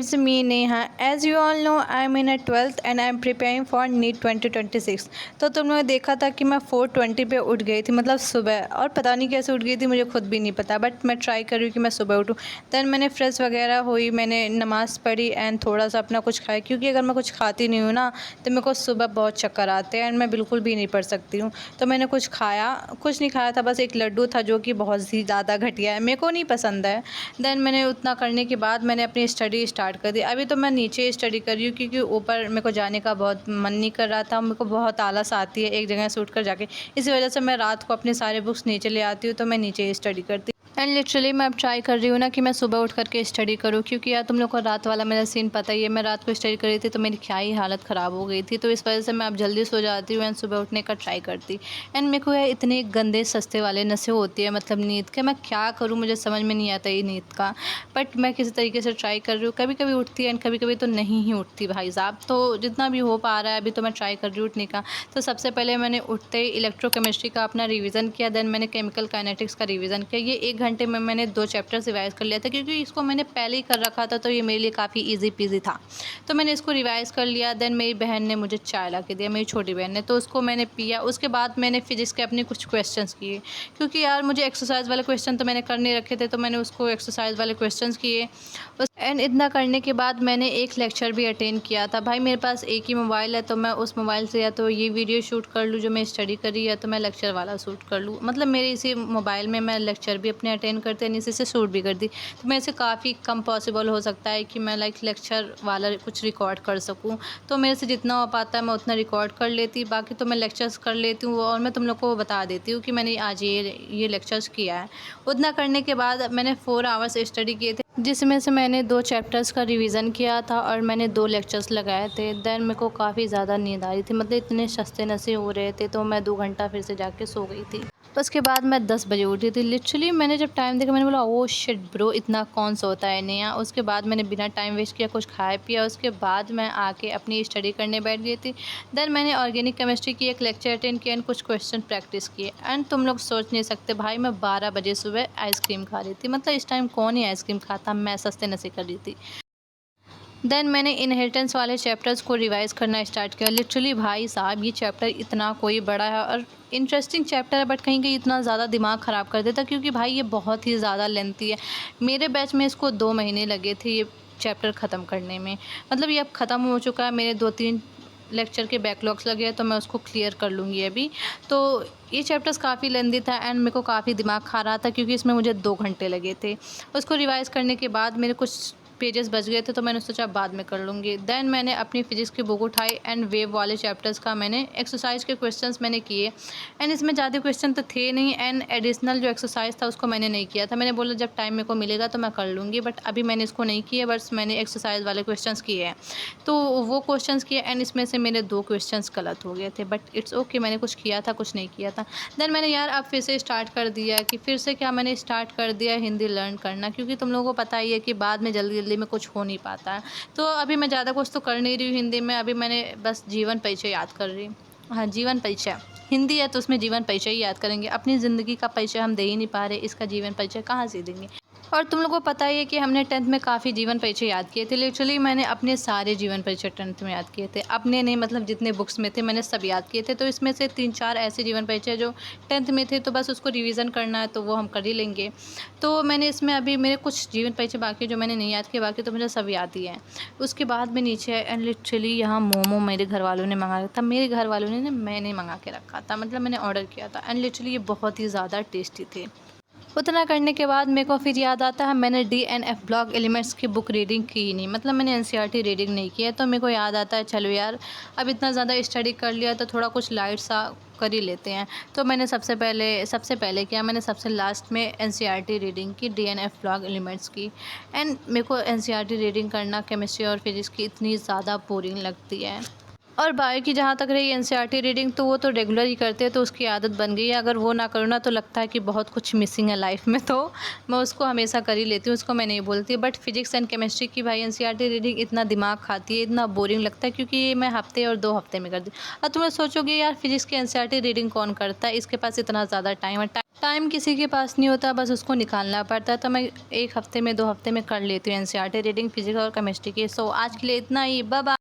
It's me Neha. As you all know, I'm in a 12th and I'm preparing for NEET 2026. तो तुम लोगों ने देखा था कि मैं 4:20 पे उठ गई थी, मतलब सुबह, और पता नहीं कैसे उठ गई थी, मुझे खुद भी नहीं पता, बट मैं ट्राई कर रही हूँ कि मैं सुबह उठूँ। दैन मैंने फ्रेश वगैरह हुई, मैंने नमाज़ पढ़ी एंड थोड़ा सा अपना कुछ खाया, क्योंकि अगर मैं कुछ खाती नहीं हूँ ना तो मेरे को सुबह बहुत चक्कर आते हैं एंड मैं बिल्कुल भी नहीं पढ़ सकती हूँ। तो मैंने कुछ नहीं खाया था, बस एक लड्डू था जो कि बहुत ही ज़्यादा घटिया है, मेरे को नहीं पसंद है। दैन मैंने उतना करने के बाद मैंने अपनी स्टडी स्टार्ट कर दी। अभी तो मैं नीचे स्टडी कर रही हूँ क्योंकि ऊपर मेरे को जाने का बहुत मन नहीं कर रहा था, मेरे को बहुत आलस आती है एक जगह से उठ कर जाके। इसी वजह से मैं रात को अपने सारे बुक्स नीचे ले आती हूँ, तो मैं नीचे स्टडी करती। एंड लिटरली मैं अब ट्राई कर रही हूँ ना कि मैं सुबह उठ करके स्टडी करूँ, क्योंकि यार तुम लोग को रात वाला मेरा सीन पता ही है। मैं रात को स्टडी कर रही थी तो मेरी क्या ही हालत ख़राब हो गई थी, तो इस वजह से मैं अब जल्दी सो जाती हूँ एंड सुबह उठने का ट्राई करती। एंड मेरे को यार इतने गंदे सस्ते वाले नशे होती है, मतलब नींद के, मैं क्या करूँ, मुझे समझ में नहीं आता ये नींद का। बट मैं किसी तरीके से ट्राई कर रही हूँ, कभी कभी उठती है एंड कभी कभी तो नहीं ही उठती भाई साहब। तो जितना भी हो पा रहा है अभी तो मैं ट्राई कर रही हूँ उठने का। तो सबसे पहले मैंने उठते ही इलेक्ट्रोकेमिस्ट्री का अपना रिवीजन किया, देन मैंने केमिकल काइनेटिक्स का रिवीजन किया। ये 1 घंटे में मैंने 2 चैप्टर्स रिवाइज़ कर लिया था, क्योंकि इसको मैंने पहले ही कर रखा था, तो ये मेरे लिए काफ़ी ईज़ी पीज़ी था। तो मैंने इसको रिवाइज़ कर लिया। देन मेरी बहन ने मुझे चाय ला के दिया, मेरी छोटी बहन ने, तो उसको मैंने पिया। उसके बाद मैंने फिज़िक्स के अपने कुछ क्वेश्चंस किए, क्योंकि यार मुझे एक्सरसाइज़ वाले क्वेश्चन तो मैंने कर नहीं रखे थे, तो मैंने उसको एक्सरसाइज़ वाले क्वेश्चंस किए। एंड इतना करने के बाद मैंने एक लेक्चर भी अटेंड किया था। भाई मेरे पास एक ही मोबाइल है, तो मैं उस मोबाइल से या तो ये वीडियो शूट कर लूँ जो मैं स्टडी कर रही, या तो मैं लेक्चर वाला शूट कर लूँ। मतलब मेरे इसी मोबाइल में मैं लेक्चर भी अपने अटेंड करती एंड इसी से शूट भी करती। तो मेरे से काफ़ी कम पॉसिबल हो सकता है कि मैं लेक्चर वाला कुछ रिकॉर्ड कर सकूँ। तो मेरे से जितना हो पाता है मैं उतना रिकॉर्ड कर लेती, बाकी तो मैं लेक्चर्स कर लेती हूँ और मैं तुम लोग को बता देती हूँ कि मैंने आज ये लेक्चर्स किया है। उतना करने के बाद मैंने 4 आवर्स स्टडी किए थे, जिसमें से मैंने 2 चैप्टर्स का रिवीजन किया था और मैंने 2 लेक्चर्स लगाए थे। देन मेरे को काफ़ी ज़्यादा नींद आ रही थी, मतलब इतने सस्ते नशे हो रहे थे, तो मैं 2 घंटा फिर से जाके सो गई थी। उसके बाद मैं 10 बजे उठी थी। लिटरली मैंने जब टाइम देखा मैंने बोला ओह शिट ब्रो, इतना कौन सोता है नया। उसके बाद मैंने बिना टाइम वेस्ट किया कुछ खाया पिया, उसके बाद मैं आके अपनी स्टडी करने बैठ गई थी। देन मैंने ऑर्गेनिक केमिस्ट्री की एक लेक्चर अटेंड किया एंड कुछ क्वेश्चन प्रैक्टिस किए। एंड तुम लोग सोच नहीं सकते भाई, मैं 12 बजे सुबह आइसक्रीम खा रही थी। मतलब इस टाइम कौन ही आइसक्रीम खाता, मैं सस्ते नशे कर रही थी। देन मैंने इनहेरिटेंस वाले चैप्टर्स को रिवाइज़ करना स्टार्ट किया। लिटरली भाई साहब ये चैप्टर इतना कोई बड़ा है और इंटरेस्टिंग चैप्टर है, बट कहीं कहीं इतना ज़्यादा दिमाग ख़राब कर देता, क्योंकि भाई ये बहुत ही ज़्यादा लेंथी है। मेरे बैच में इसको 2 महीने लगे थे ये चैप्टर ख़त्म करने में। मतलब ये अब ख़त्म हो चुका है, मेरे 2-3 लेक्चर के बैकलॉग्स लगे हैं, तो मैं उसको क्लियर कर लूँगी अभी। तो ये चैप्टर्स काफ़ी लेंथी था एंड मेरे को काफ़ी दिमाग खा रहा था, क्योंकि इसमें मुझे 2 घंटे लगे थे। उसको रिवाइज़ करने के बाद मेरे कुछ पेजेस बच गए थे, तो मैंने सोचा बाद में कर लूँगी। देन मैंने अपनी फिजिक्स की बुक उठाई एंड वेव वाले चैप्टर्स का मैंने एक्सरसाइज के क्वेश्चंस मैंने किए। एंड इसमें ज़्यादा क्वेश्चन तो थे नहीं एंड एडिशनल जो एक्सरसाइज था उसको मैंने नहीं किया था। मैंने बोला जब टाइम मेरे को मिलेगा तो मैं कर लूँगी, बट अभी मैंने इसको नहीं किया, बस मैंने एक्सरसाइज वाले क्वेश्चन किए हैं। तो वो क्वेश्चन किए एंड इसमें से मेरे 2 क्वेश्चन गलत हो गए थे, बट इट्स ओके, मैंने कुछ किया था कुछ नहीं किया था। देन मैंने यार अब फिर से स्टार्ट कर दिया, कि फिर से क्या, मैंने स्टार्ट कर दिया हिंदी लर्न करना, क्योंकि तुम लोगों को पता ही है कि बाद में जल्दी जल्दी में कुछ हो नहीं पाता है। तो अभी मैं ज़्यादा कुछ तो कर नहीं रही हूँ हिंदी में, अभी मैंने बस जीवन परिचय याद कर रही हूँ। हाँ, जीवन परिचय हिंदी है तो उसमें जीवन परिचय ही याद करेंगे। अपनी ज़िंदगी का परिचय हम दे ही नहीं पा रहे, इसका जीवन परिचय कहाँ से देंगे। और तुम लोगों को पता ही है कि हमने 10th में काफ़ी जीवन परिचय याद किए थे। लिटरली मैंने अपने सारे जीवन परिचय 10th में याद किए थे, अपने नहीं, मतलब जितने बुक्स में थे मैंने सब याद किए थे। तो इसमें से 3-4 ऐसे जीवन परिचय जो 10th में थे, तो बस उसको रिवीजन करना है, तो वो हम कर ही लेंगे। तो मैंने इसमें अभी मेरे कुछ जीवन परिचय बाकी जो मैंने नहीं याद किए, बाकी तो मुझे सब याद ही है। उसके बाद मैं नीचे आए एंड लिटरली यहाँ मोमो मेरे घर वालों ने मंगाया था। मेरे घर वालों ने, मैंने मंगा के रखा था, मतलब मैंने ऑर्डर किया था एंड लिटरली ये बहुत ही ज़्यादा टेस्टी थे। उतना करने के बाद मेरे को फिर याद आता है मैंने DNF ब्लॉक एलिमेंट्स की बुक रीडिंग की ही नहीं, मतलब मैंने NCERT रीडिंग नहीं की है। तो मेरे को याद आता है चलो यार अब इतना ज़्यादा स्टडी कर लिया तो थोड़ा कुछ लाइट सा कर ही लेते हैं। तो मैंने सबसे पहले क्या, मैंने सबसे लास्ट में NCERT रीडिंग की, DNF ब्लॉक एलिमेंट्स की। एंड मेरे को NCERT रीडिंग करना केमिस्ट्री और फिजिक्स की इतनी ज़्यादा बोरिंग लगती है। और बायो की जहाँ तक रही एनसीईआरटी रीडिंग, तो वो तो रेगुलर ही करते हैं, तो उसकी आदत बन गई है। अगर वो ना करूँ ना तो लगता है कि बहुत कुछ मिसिंग है लाइफ में, तो मैं उसको हमेशा कर ही लेती हूँ, उसको मैं नहीं बोलती। बट फिजिक्स एंड केमिस्ट्री की भाई एनसीईआरटी रीडिंग इतना दिमाग खाती है, इतना बोरिंग लगता है, क्योंकि ये मैं हफ्ते और 2 हफ्ते में कर दी। अब तुम लोग सोचोगे यार फिजिक्स की एनसीईआरटी रीडिंग कौन करता है, इसके पास इतना ज़्यादा टाइम है। टाइम किसी के पास नहीं होता, बस उसको निकालना पड़ता है। तो मैं 1 हफ्ते में 2 हफ्ते में कर लेती हूँ एनसीईआरटी रीडिंग फिजिक्स और केमिस्ट्री की। सो आज के लिए इतना ही, बाय बाय।